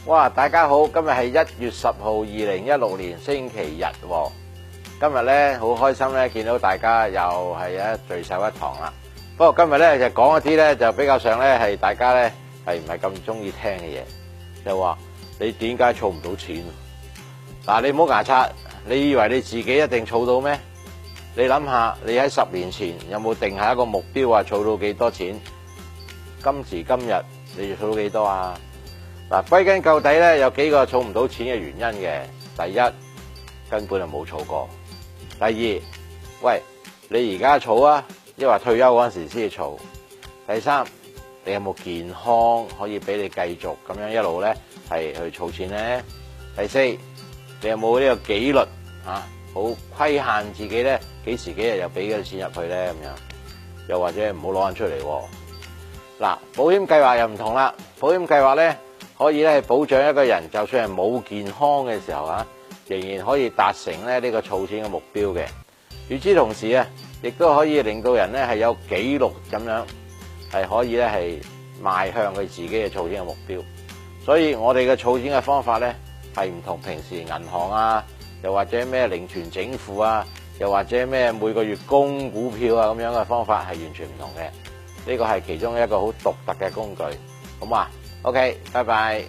哇！大家好，今日係1月10號，2016年星期日喎。今日咧好開心咧，見到大家又係聚首一堂啦。不過今日咧就講一啲咧就比較上咧係大家咧係唔係咁中意聽嘅嘢，就話你點解儲唔到錢？嗱，你唔好牙刷，你以為你自己一定儲到咩？你諗下，你喺10年前有冇定下一個目標話儲到幾多錢？今時今日你要儲到幾多啊？嗱，歸根究底咧，有幾個儲唔到錢嘅原因嘅。第一，根本就冇儲過；第二，喂，你而家儲啊，抑或退休嗰陣時先至儲；第三，你有冇健康可以俾你繼續咁樣一路咧係去儲錢咧？第四，你有冇呢個紀律啊？好規限自己咧，幾時幾日又俾幾多錢入去咧？咁樣，又或者唔好攞翻出嚟喎。嗱，保險計劃又唔同啦，保險計劃咧，可以咧係保障一個人，就算係冇健康嘅時候啊，仍然可以達成咧呢個儲錢嘅目標嘅。與之同時啊，亦都可以令到人咧係有紀律咁樣，係可以咧係邁向佢自己嘅儲錢嘅目標。所以我哋嘅儲錢嘅方法咧係唔同平時銀行啊，又或者咩零存整付啊，又或者咩每個月供股票啊咁樣嘅方法係完全唔同嘅。呢個係其中一個好獨特嘅工具，好嘛？OK，拜拜。